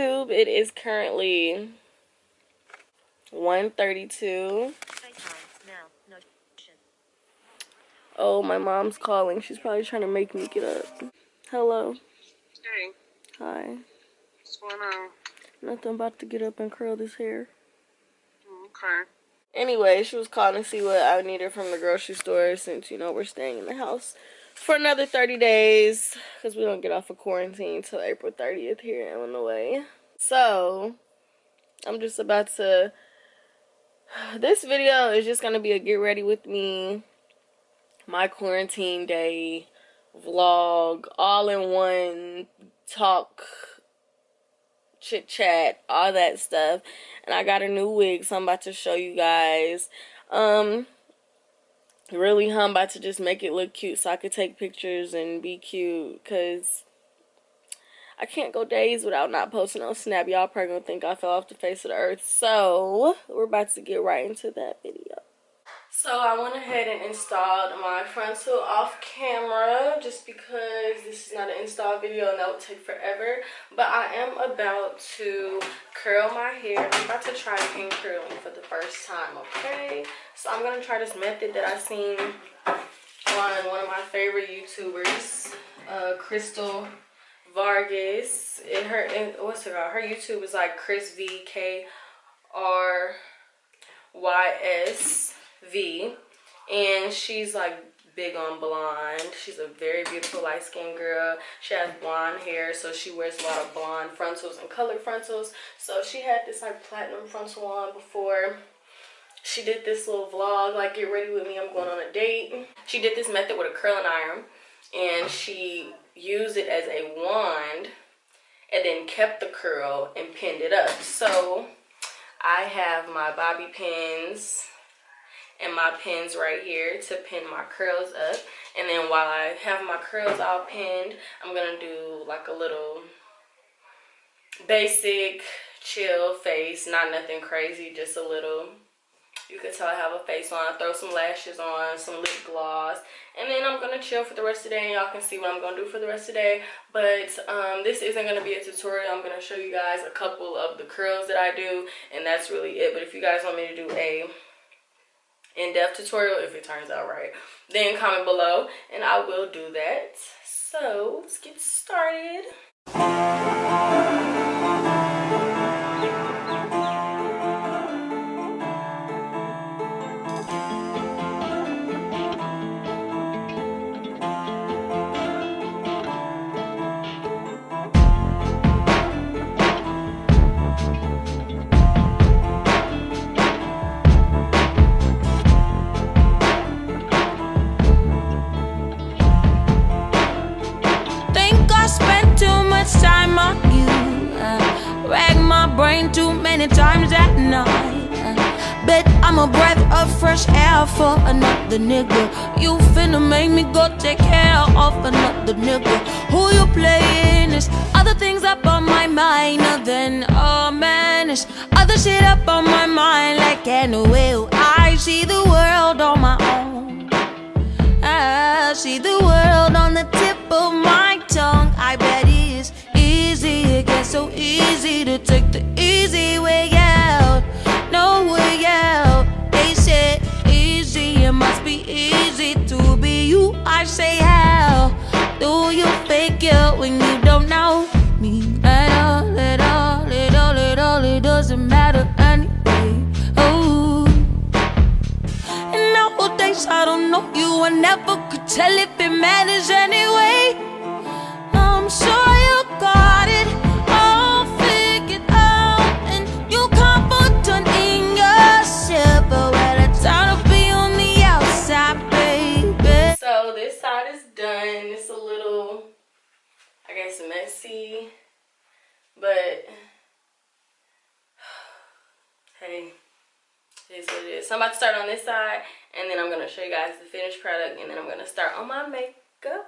YouTube. It is currently 1:32. Oh, my mom's calling. She's probably trying to make me get up. Hello. Hey. Hi. What's going on? Nothing, about to get up and curl this hair. Okay. Anyway, she was calling to see what I needed from the grocery store since, you know, we're staying in the house for another 30 days because we don't get off of quarantine until April 30th here in Illinois. So, I'm just about to... This video is just going to be a get ready with me, my quarantine day vlog, all in one, talk, chit chat, all that stuff. And I got a new wig, so I'm about to show you guys. Really, I'm about to just make it look cute so I could take pictures and be cute, because I can't go days without not posting on Snap. Y'all probably gonna think I fell off the face of the earth. So we're about to get right into that video. So I went ahead and installed my frontal off camera just because this is not an install video and that would take forever. But I am about to curl my hair. I'm about to try pin curling for the first time, okay? So I'm going to try this method that I've seen on one of my favorite YouTubers, Crystal Vargas. Her YouTube is like Chris V K R Y S V, and she's like big on blonde. She's a very beautiful light skinned girl. She has blonde hair, so she wears a lot of blonde frontals and colored frontals. So she had this like platinum frontal on before she did this little vlog, like get ready with me, I'm going on a date. She did this method with a curling iron, and she used it as a wand and then kept the curl and pinned it up. So I have my bobby pins and my pins right here to pin my curls up. And then while I have my curls all pinned, I'm gonna do like a little basic chill face, not nothing crazy, just a little, you can tell I have a face on, throw some lashes on, some lip gloss, and then I'm gonna chill for the rest of the day, and y'all can see what I'm gonna do for the rest of the day. But this isn't gonna be a tutorial. I'm gonna show you guys a couple of the curls that I do, and that's really it. But if you guys want me to do a in-depth tutorial, if it turns out right, then comment below and I will do that. So let's get started. Time on you, rag my brain too many times at night. Bet I'm a breath of fresh air for another nigga. You finna make me go take care of another nigga. Who you playing? Is other things up on my mind, then oh man, there's other shit up on my mind. Like anyway, I see the world on my own. I see the world on the tip of my tongue. I bet it is easy, it gets so easy to take the easy way out. No way out. They said easy, it must be easy to be you. I say how do you fake it when you don't know me at all, at all, at all, at all? It doesn't matter anyway. Oh, and nowadays I don't know you, I never could tell if it matters anyway. I'm sure you got it all figured out, and you confident in yourself, but when it's time to be on the outside, baby. So this side is done. It's a little, I guess, messy, but hey, it is what it is. So I'm about to start on this side, and then I'm gonna show you guys the finished product, and then I'm gonna start on my makeup.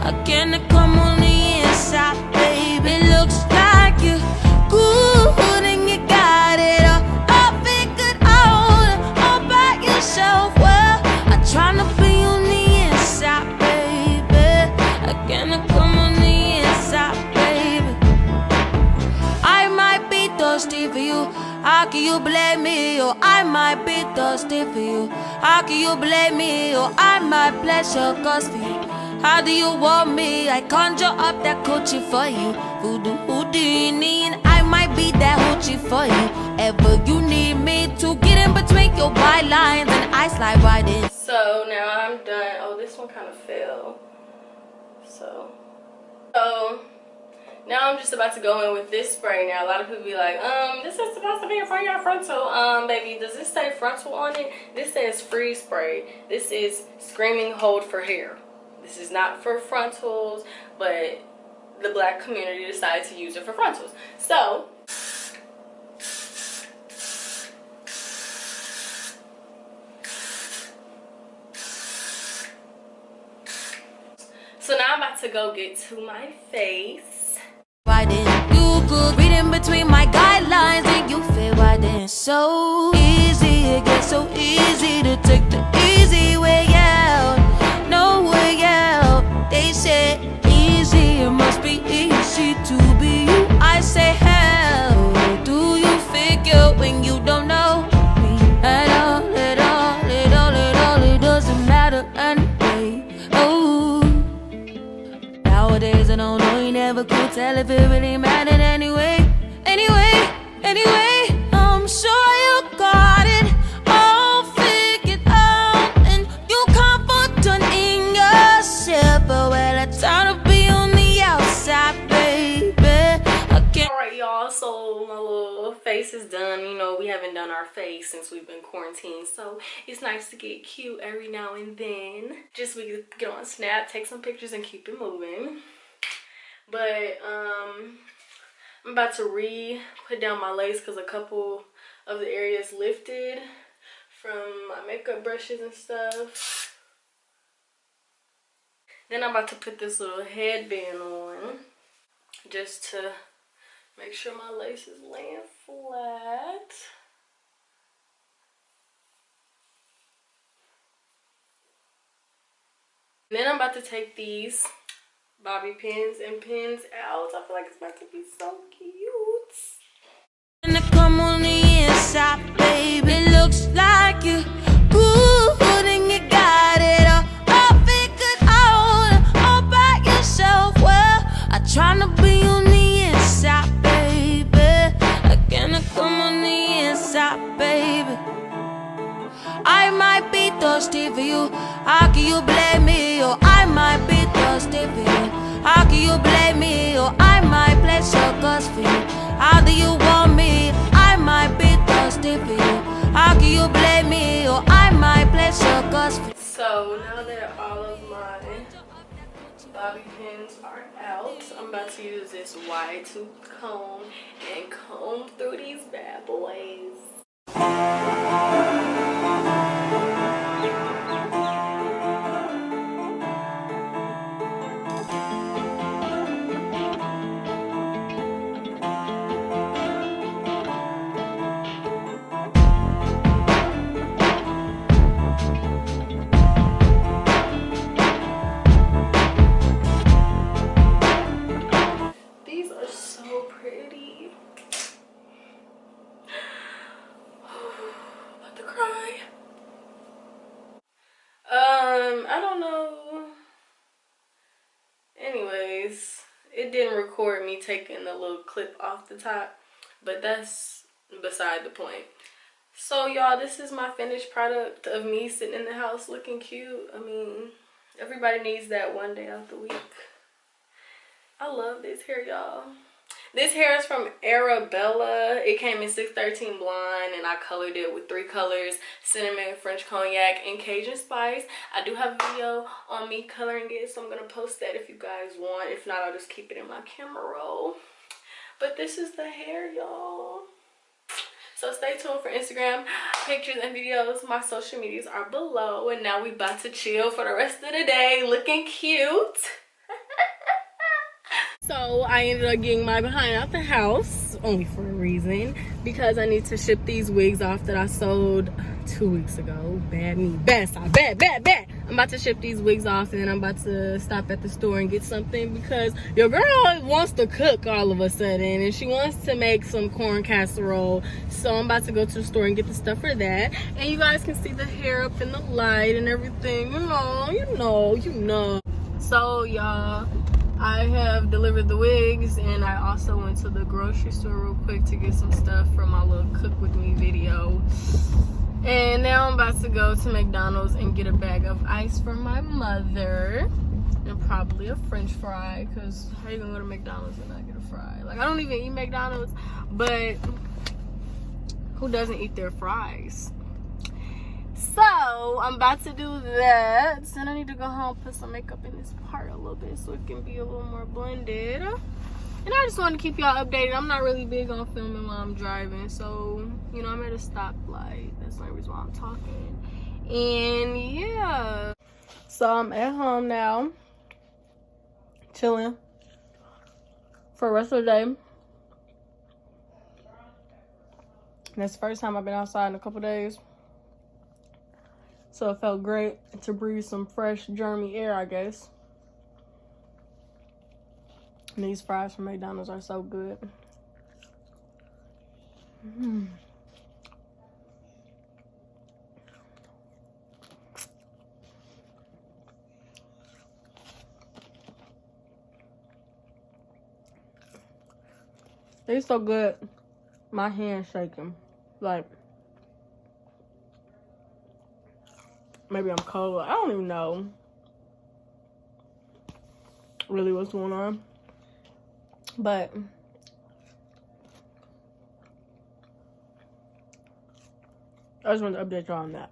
Again, come on the inside, baby. Looks like you good and you got it all figured out all by yourself. Well, I'm trying to be on the inside, baby. Again, come on the inside, baby. you blame me? Or I might be thirsty for you. How can you blame me? Or I might pleasure cause for you. How do you want me? I conjure up that coochie for you. Voodoo Houdini, and I might be that hoochie for you. Ever you need me to get in between your bylines, and I slide right in. So now I'm done. Oh, this one kind of fell. So now I'm just about to go in with this spray. Now a lot of people be like, this is supposed to be for your frontal. Baby, does this say frontal on it? This says freeze spray. This is screaming hold for hair. This is not for frontals, but the black community decided to use it for frontals. So now I'm about to go get to my face. Right in, you could read in between my guidelines and you fit right in. So easy, it gets so easy to take the easy way out. No way out. They say easy, it must be easy to be you. I say how do you figure when you don't know me at all? It doesn't matter anyway. Oh, nowadays I don't know, you never could tell if it really mattered anyway. Anyway, I'm sure you got it all figured out, and you confident in yourself. But well, it's time to be on the outside, baby. Alright, y'all, so my little face is done. You know, we haven't done our face since we've been quarantined, so it's nice to get cute every now and then. Just we could get on Snap, take some pictures, and keep it moving. But I'm about to put down my lace because a couple of the areas lifted from my makeup brushes and stuff. Then I'm about to put this little headband on just to make sure my lace is laying flat. Then I'm about to take these bobby pins and pins out. I feel like it's about to be so cute. And come on the inside, baby, looks like you good and you got it all figured out all by yourself. Well, I tryna be on the inside, baby. Again, come on the inside, baby. I might be thirsty for you. How can you blame me? Or I might be thirsty for you. How can you blame me? Or I might play circus for you. How do you want me? I might be thirsty for you. How can you blame me? Or I might play circus for you. So now that all of my bobby pins are out, I'm about to use this wide tooth comb and comb through these bad boys. These are so pretty. About to cry. I don't know. Anyways, it didn't record me taking the little clip off the top, but that's beside the point. So y'all, this is my finished product of me sitting in the house looking cute. I mean, everybody needs that one day out the week. I love this hair, y'all. This hair is from Arabella. It came in 613 blonde, and I colored it with 3 colors: cinnamon, French cognac, and Cajun spice. I do have a video on me coloring it, so I'm gonna post that if you guys want. If not, I'll just keep it in my camera roll. But this is the hair, y'all. So stay tuned for Instagram pictures and videos. My social medias are below, and now we about to chill for the rest of the day looking cute. So I ended up getting my behind out the house, only for a reason, because I need to ship these wigs off that I sold 2 weeks ago. Bad me, bad side, bad. I'm about to ship these wigs off, and then I'm about to stop at the store and get something because your girl wants to cook all of a sudden, and she wants to make some corn casserole. So I'm about to go to the store and get the stuff for that. And you guys can see the hair up in the light and everything. You know. So y'all, I have delivered the wigs, and I also went to the grocery store real quick to get some stuff for my little cook with me video. And now I'm about to go to McDonald's and get a bag of ice for my mother. And probably a french fry, because how you gonna go to McDonald's and not get a fry? Like, I don't even eat McDonald's, but who doesn't eat their fries? So, I'm about to do that. And I need to go home and put some makeup in this part a little bit so it can be a little more blended. And I just want to keep y'all updated. I'm not really big on filming while I'm driving. So, you know, I'm at a stoplight. That's the only reason why I'm talking. And, yeah. So, I'm at home now. Chilling. For the rest of the day. And that's the first time I've been outside in a couple days. So, it felt great to breathe some fresh, germy air, I guess. And these fries from McDonald's are so good. They're so good. My hand's shaking. Like, maybe I'm cold. I don't even know really what's going on. But I just wanted to update y'all on that.